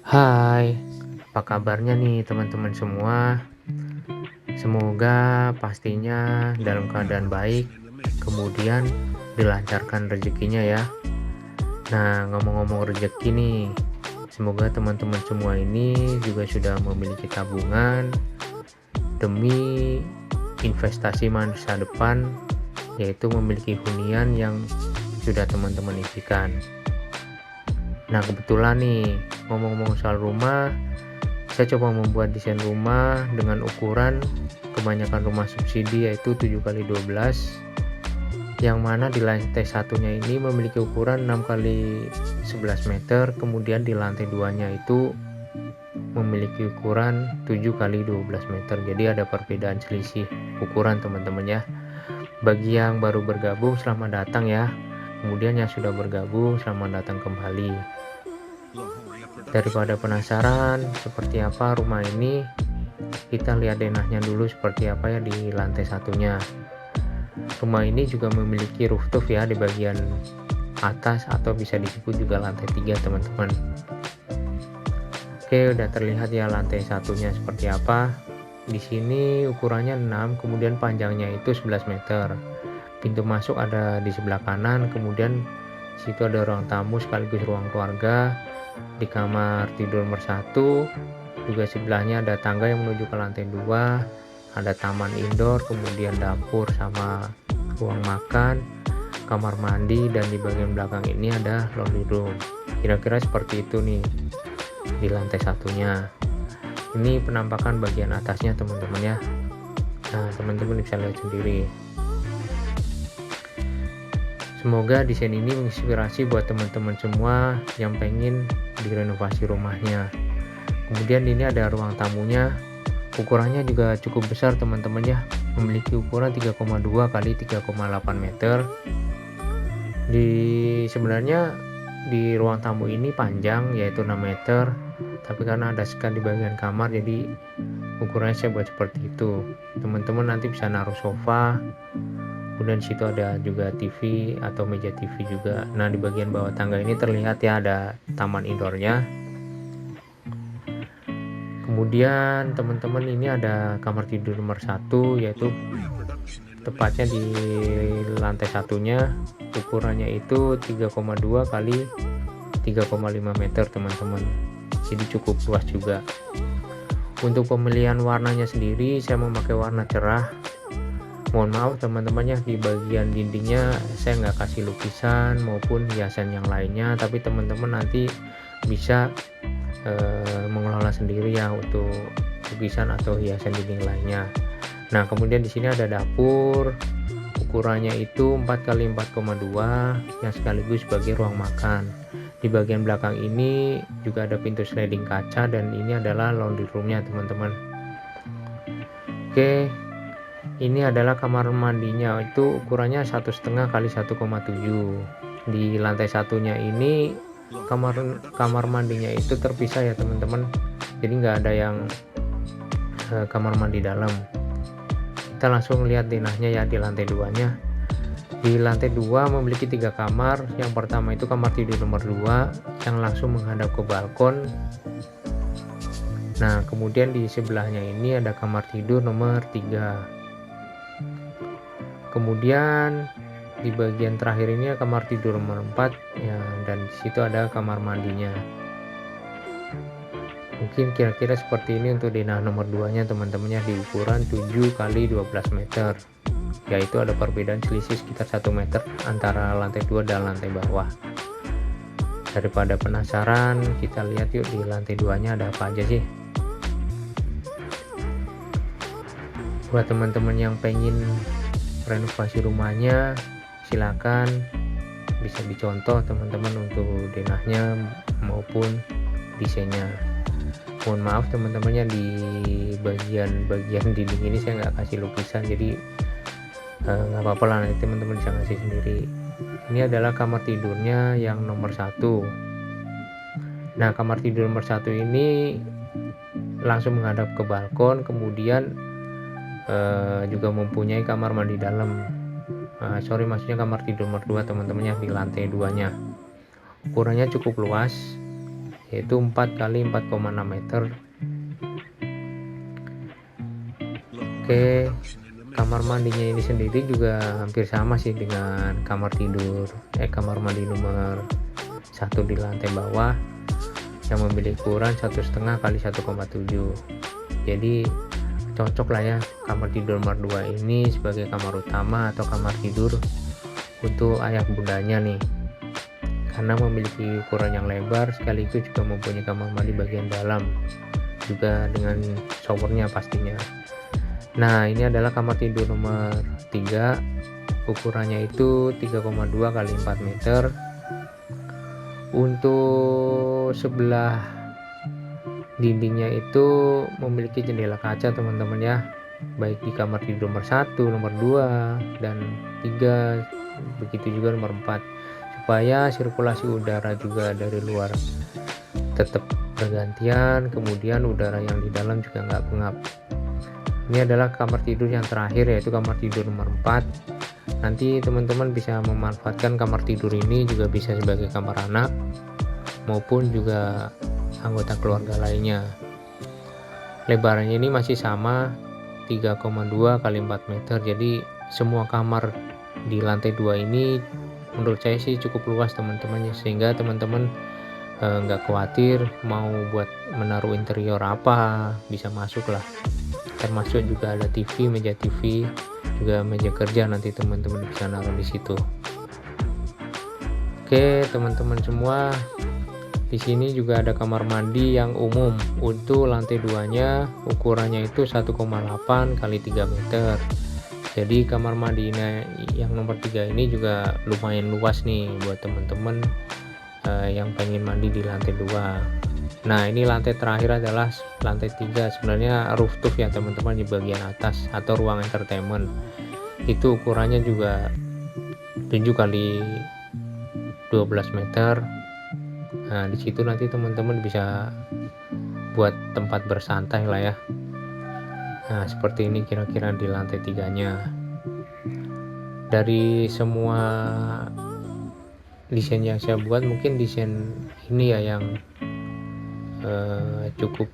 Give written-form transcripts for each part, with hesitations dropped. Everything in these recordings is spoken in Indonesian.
Hai, apa kabarnya nih teman-teman semua? Semoga pastinya dalam keadaan baik, kemudian dilancarkan rezekinya ya. Nah, ngomong-ngomong rezeki nih, semoga teman-teman semua ini juga sudah memiliki tabungan demi investasi masa depan, yaitu memiliki hunian yang sudah teman-teman impikan. Nah, kebetulan nih, ngomong-ngomong soal rumah, saya coba membuat desain rumah dengan ukuran kebanyakan rumah subsidi yaitu 7x12, yang mana di lantai satunya ini memiliki ukuran 6x11 meter, kemudian di lantai duanya itu memiliki ukuran 7x12 meter. Jadi ada perbedaan selisih ukuran teman-teman ya. Bagi yang baru bergabung, selamat datang ya. Kemudian yang sudah bergabung, selamat datang kembali. Daripada penasaran seperti apa rumah ini, kita lihat denahnya dulu seperti apa ya di lantai satunya. Rumah ini juga memiliki rooftop ya di bagian atas, atau bisa disebut juga lantai 3 teman-teman. Oke, udah terlihat ya lantai satunya seperti apa. Di sini ukurannya 6, kemudian panjangnya itu 11 meter. Pintu masuk ada di sebelah kanan, kemudian situ ada ruang tamu sekaligus ruang keluarga. Di kamar tidur nomor 1 juga sebelahnya ada tangga yang menuju ke lantai 2, ada taman indoor, kemudian dapur sama ruang makan, kamar mandi, dan di bagian belakang ini ada laundry room. Kira-kira seperti itu nih di lantai satunya. Ini penampakan bagian atasnya teman-teman ya. Nah, teman-teman bisa lihat sendiri. Semoga desain ini menginspirasi buat teman-teman semua yang pengen direnovasi rumahnya. Kemudian ini ada ruang tamunya, ukurannya juga cukup besar teman-teman ya, memiliki ukuran 3,2 kali 3,8 meter. Sebenarnya di ruang tamu ini panjang yaitu 6 meter, tapi karena ada sekat di bagian kamar jadi ukurannya saya buat seperti itu. Teman-teman nanti bisa naruh sofa, kemudian situ ada juga TV atau meja TV juga. Nah, di bagian bawah tangga ini terlihat ya ada taman indoornya. Kemudian teman-teman ini ada kamar tidur nomor 1, yaitu tepatnya di lantai satunya, ukurannya itu 3,2 kali 3,5 meter teman-teman, jadi cukup luas juga. Untuk pemilihan warnanya sendiri saya memakai warna cerah. Mohon maaf teman-teman ya, di bagian dindingnya saya nggak kasih lukisan maupun hiasan yang lainnya, tapi teman-teman nanti bisa mengelola sendiri ya untuk lukisan atau hiasan dinding lainnya. Nah, kemudian di sini ada dapur, ukurannya itu 4x4,2 yang sekaligus sebagai ruang makan. Di bagian belakang ini juga ada pintu sliding kaca, dan ini adalah laundry roomnya teman-teman. Oke, ini adalah kamar mandinya, itu ukurannya 1,5 x 1,7. Di lantai satunya ini kamar mandinya itu terpisah ya teman-teman, jadi nggak ada yang kamar mandi dalam. Kita langsung lihat denahnya ya di lantai 2-nya. Di lantai 2 memiliki 3 kamar. Yang pertama itu kamar tidur nomor 2 yang langsung menghadap ke balkon. Nah, kemudian di sebelahnya ini ada kamar tidur nomor 3. Kemudian di bagian terakhir ini kamar tidur nomor 4 ya, dan di situ ada kamar mandinya. Mungkin kira-kira seperti ini untuk denah nomor 2 nya teman-temannya, di ukuran 7x12 meter, yaitu ada perbedaan selisih sekitar 1 meter antara lantai 2 dan lantai bawah. Daripada penasaran, kita lihat yuk di lantai 2 nya ada apa aja sih. Buat teman-teman yang pengen renovasi rumahnya, silakan bisa dicontoh teman-teman untuk denahnya maupun desainnya. Mohon maaf teman-temannya, di bagian dinding ini saya nggak kasih lukisan, jadi nggak apa-apa lah, nanti teman-teman bisa ngasih sendiri. Ini adalah kamar tidurnya yang nomor 1. Nah, kamar tidur nomor 1 ini langsung menghadap ke balkon, kemudian juga mempunyai kamar mandi dalam. Maksudnya kamar tidur nomor 2 teman-teman ya, di lantai 2 nya. Ukurannya cukup luas, yaitu 4 kali 4,6 meter. Oke, kamar mandinya ini sendiri juga hampir sama sih dengan kamar mandi nomor 1 di lantai bawah yang memiliki ukuran 1,5 kali 1,7. Jadi cocok lah ya kamar tidur nomor 2 ini sebagai kamar utama atau kamar tidur untuk ayah bundanya nih, karena memiliki ukuran yang lebar sekaligus juga mempunyai kamar mandi bagian dalam juga dengan showernya pastinya. Nah, ini adalah kamar tidur nomor 3, ukurannya itu 3,2 kali 4 meter. Untuk sebelah dindingnya itu memiliki jendela kaca teman-teman ya, baik di kamar tidur nomor 1, nomor 2 dan 3, begitu juga nomor 4, supaya sirkulasi udara juga dari luar tetap bergantian, kemudian udara yang di dalam juga nggak pengap. Ini adalah kamar tidur yang terakhir, yaitu kamar tidur nomor 4. Nanti teman-teman bisa memanfaatkan kamar tidur ini juga bisa sebagai kamar anak maupun juga anggota keluarga lainnya. Lebarnya ini masih sama 3,2 kali 4 meter. Jadi semua kamar di lantai 2 ini menurut saya sih cukup luas teman-teman, sehingga teman-teman nggak khawatir mau buat menaruh interior apa, bisa masuk lah. Termasuk juga ada TV, meja TV, juga meja kerja, nanti teman-teman bisa naruh di situ. Oke teman-teman semua, di sini juga ada kamar mandi yang umum. Untuk lantai 2-nya ukurannya itu 1,8 kali 3 meter. Jadi kamar mandi yang nomor 3 ini juga lumayan luas nih buat teman-teman yang pengen mandi di lantai 2. Nah, ini lantai terakhir adalah lantai 3, sebenarnya rooftop ya teman-teman, di bagian atas atau ruang entertainment. Itu ukurannya juga 7 kali 12 meter. Nah, di situ nanti teman-teman bisa buat tempat bersantai lah ya. Nah, seperti ini kira-kira di lantai 3-nya. Dari semua desain yang saya buat, mungkin desain ini ya yang cukup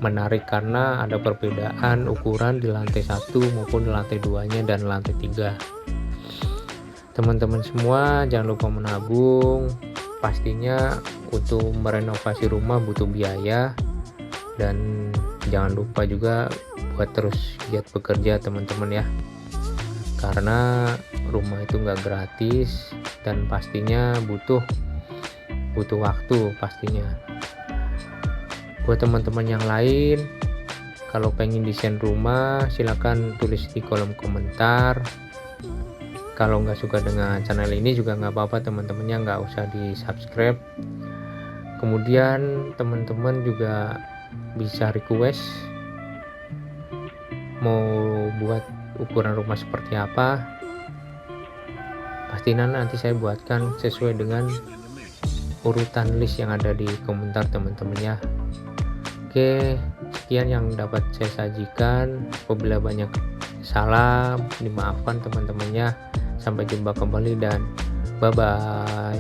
menarik karena ada perbedaan ukuran di lantai 1 maupun di lantai 2-nya dan lantai 3. Teman-teman semua jangan lupa menabung, pastinya untuk merenovasi rumah butuh biaya, dan jangan lupa juga buat terus giat bekerja teman-teman ya, karena rumah itu nggak gratis dan pastinya butuh waktu pastinya. Buat teman-teman yang lain, kalau pengen desain rumah silakan tulis di kolom komentar. Kalau nggak suka dengan channel ini juga nggak apa-apa teman-temannya, nggak usah di subscribe. Kemudian teman-teman juga bisa request mau buat ukuran rumah seperti apa, pastinya nanti saya buatkan sesuai dengan urutan list yang ada di komentar teman-teman ya. Oke, sekian yang dapat saya sajikan. Apabila banyak salah dimaafkan teman-temannya. Sampai jumpa kembali dan bye bye.